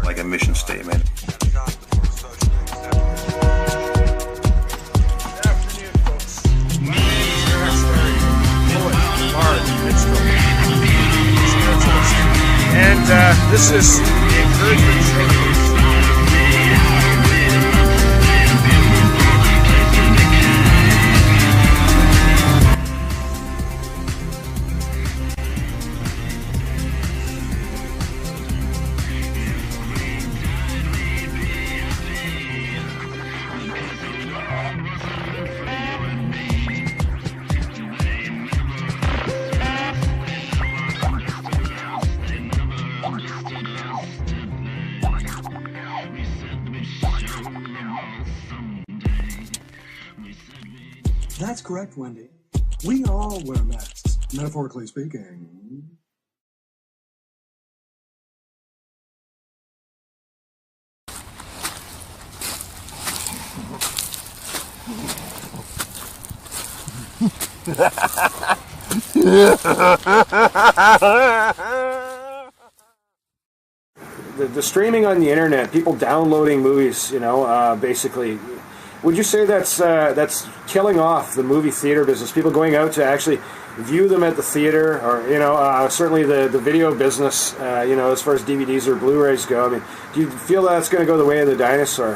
Like a mission statement. And this is the encouragement showcase. That's correct, Wendy. We all wear masks, metaphorically speaking. The streaming on the internet, people downloading movies, basically. Would you say that's killing off the movie theater business? People going out to actually view them at the theater, or certainly the video business, as far as DVDs or Blu-rays go. I mean, do you feel that's going to go the way of the dinosaur?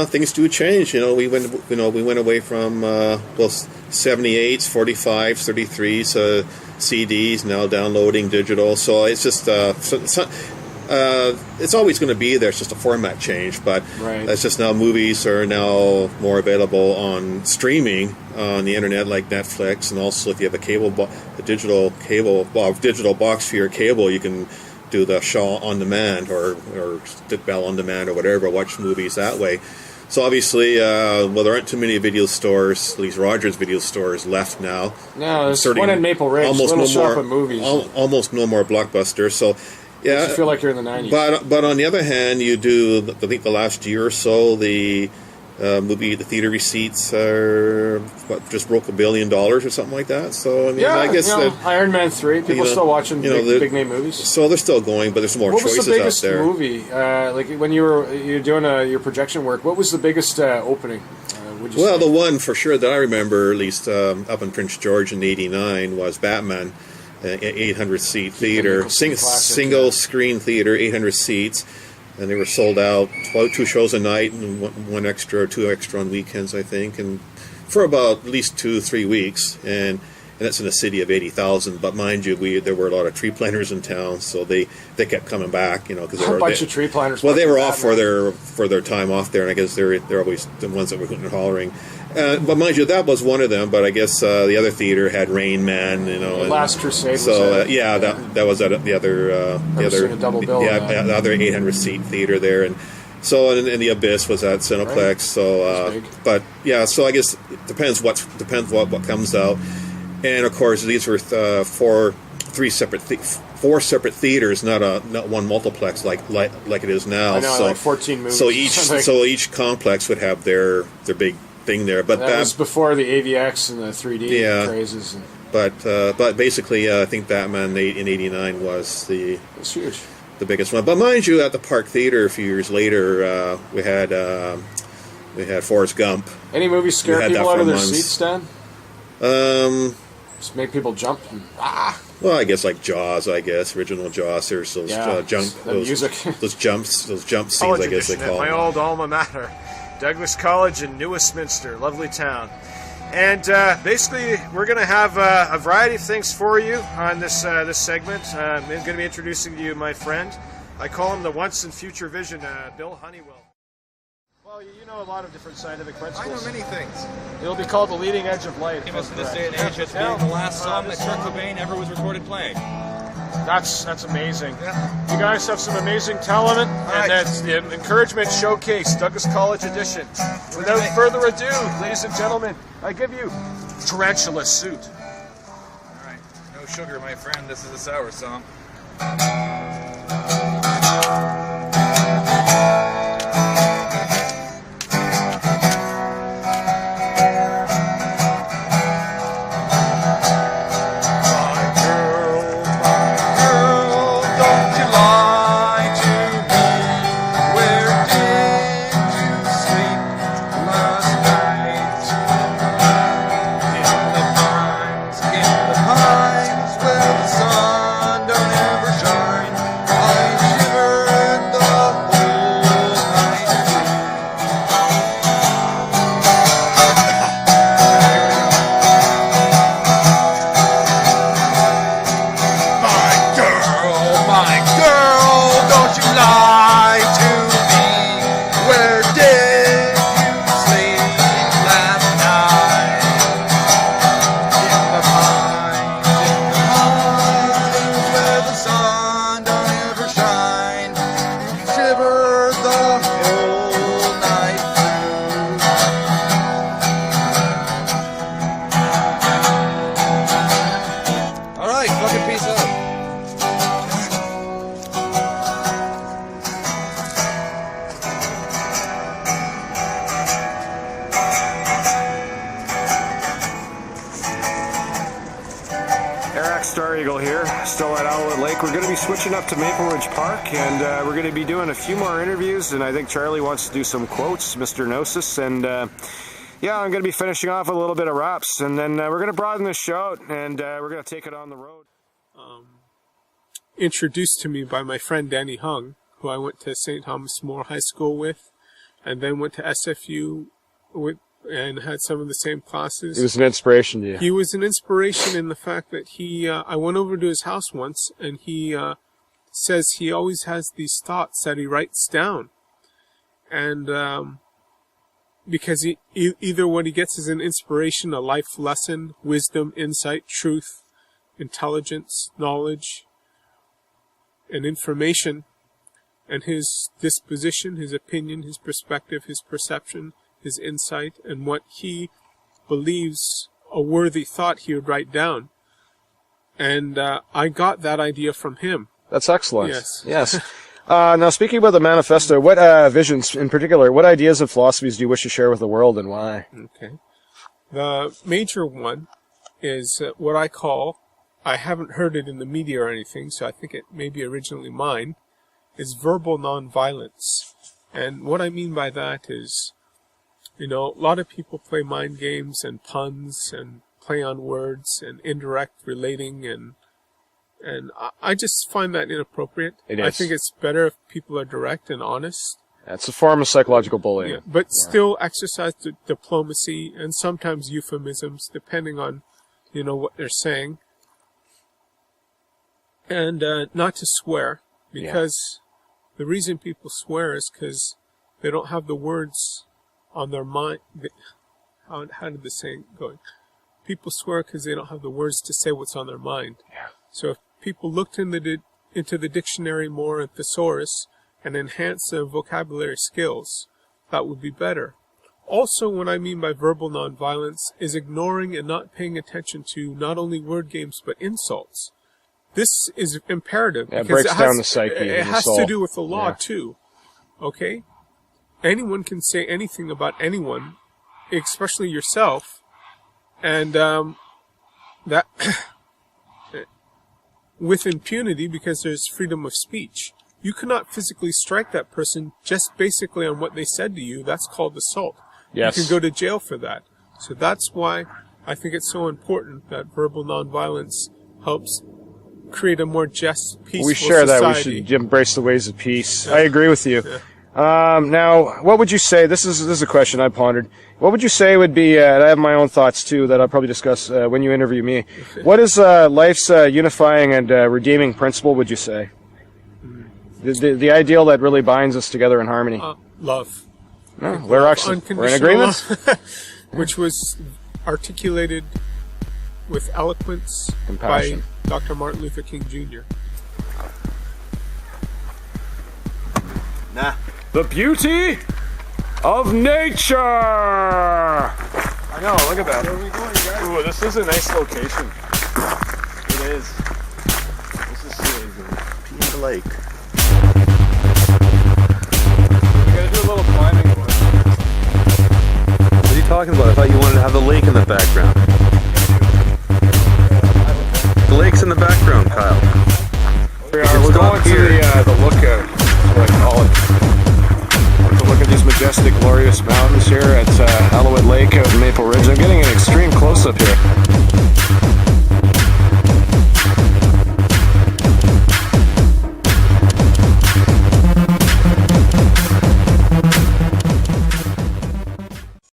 Things do change. We went away from 78s, 45s, 33s, CDs, now downloading digital. So it's just it's always going to be there. It's just a format change, but it's just now movies are now more available on streaming on the internet, like Netflix, and also if you have a digital box for your cable, you can do the Shaw on demand or Bell on demand or whatever. Watch movies that way. So obviously, there aren't too many video stores, at least Rogers video stores, left now. No, there's one in Maple Ridge, almost Little no Shop more, of Movies. Almost no more Blockbuster. So. Yeah, you feel like you're in the 90s. But on the other hand, you do. I think the last year or so, the theater receipts are just broke $1 billion or something like that. So I mean, I guess Iron Man 3. People still watching big name movies. So they're still going, but there's more choices out there. What was the biggest movie? Like when you're doing your projection work, what was the biggest opening? Well, the one for sure that I remember, at least up in Prince George in #89, was Batman. 800-seat theater, single screen theater, 800 seats, and they were sold out. 2 shows a night and one extra or 2 extra on weekends, I think, and for about at least 2-3 weeks. And that's in a city of 80,000. But mind you, there were a lot of tree planters in town, so they kept coming back, because a bunch of tree planters. Well, they were off for their time off there, and I guess they're always the ones that were hooting and hollering. But mind you, that was one of them. But I guess the other theater had Rain Man, Last Crusade. So that was at the other a double bill. The other 800-seat theater there, and so and the Abyss was at Cineplex. Right. So, but yeah, so I guess it depends what comes out, and of course these were 4 separate theaters, not one multiplex like it is now. I know, so like 14 movies. So each complex would have their big thing there, but that was before the AVX and the 3D crazes. But basically, I think Batman in '89 was it's huge, the biggest one. But mind you, at the Park Theater a few years later, we had Forrest Gump. Any movies scare people out of their seats, Dan? Just make people jump. Well, I guess like Jaws. Original Jaws. There's those those jump scenes. I guess they call my them. old alma mater. Douglas College in New Westminster, lovely town. And basically, we're going to have a variety of things for you on this segment. I'm going to be introducing to you my friend. I call him the once and future vision, Bill Honeywell. Well, you know a lot of different scientific principles. I know many things. It'll be called the leading edge of light. Famous in this day and age as being the last song that Kurt Cobain ever was recorded playing. That's amazing. Yeah. You guys have some amazing talent, and that's the Encouragement Showcase, Douglas College Edition. Without further ado, ladies and gentlemen, I give you Tarantula Suit. All right. No sugar, my friend. This is a sour song. StarrEagle here, still at Alouette Lake. We're going to be switching up to Maple Ridge Park, and we're going to be doing a few more interviews, and I think Charlie wants to do some quotes, Mr. Gnosis, and yeah, I'm going to be finishing off with a little bit of raps, and then we're going to broaden this show out, and we're going to take it on the road. Introduced to me by my friend Danny Hung, who I went to St. Thomas More High School with, and then went to SFU with, and had some of the same classes. He was an inspiration to you. He was an inspiration in the fact that I went over to his house once, and he says he always has these thoughts that he writes down. And because either what he gets is an inspiration, a life lesson, wisdom, insight, truth, intelligence, knowledge, and information, and his disposition, his opinion, his perspective, his perception, his insight, and what he believes a worthy thought he would write down. And I got that idea from him. That's excellent. Yes. Yes. Now, speaking about the manifesto, what visions in particular, what ideas and philosophies do you wish to share with the world, and why? Okay. The major one is what I call, I haven't heard it in the media or anything, so I think it may be originally mine, is verbal nonviolence. And what I mean by that is, you know, a lot of people play mind games and puns and play on words and indirect relating, and I just find that inappropriate. It is. I think it's better if people are direct and honest. That's a form of psychological bullying. Yeah, but still exercise diplomacy and sometimes euphemisms, depending on, you know, what they're saying. And not to swear, because the reason people swear is because they don't have the words on their mind. How did the saying go? People swear because they don't have the words to say what's on their mind. Yeah. So if people looked into the dictionary more and thesaurus and enhanced their vocabulary skills, that would be better. Also, what I mean by verbal nonviolence is ignoring and not paying attention to not only word games but insults. This is imperative. Yeah, it breaks down the psyche. It has to do with the law, too. Okay? Anyone can say anything about anyone, especially yourself, and that with impunity, because there's freedom of speech. You cannot physically strike that person just basically on what they said to you. That's called assault. Yes. You can go to jail for that. So that's why I think it's so important that verbal nonviolence helps create a more just, peaceful We share society. that. We should embrace the ways of peace. I agree with you. Now, what would you say, this is a question I pondered, what would you say would be, and I have my own thoughts too that I'll probably discuss when you interview me, what is life's unifying and redeeming principle, would you say? The ideal that really binds us together in harmony? Love. No, we're in agreement? Love, which was articulated with eloquence by Dr. Martin Luther King Jr. Nah. The beauty of nature! I know, look at that. Where are we going, guys? Ooh, this is a nice location. It is. This is Peanut Lake. We gotta do a little climbing. What are you talking about? I thought you wanted to have the lake in the background. The lake's in the background, Kyle. We're going to the lookout, is what I call it. To look at these majestic, glorious mountains here at Alouette Lake out in Maple Ridge. I'm getting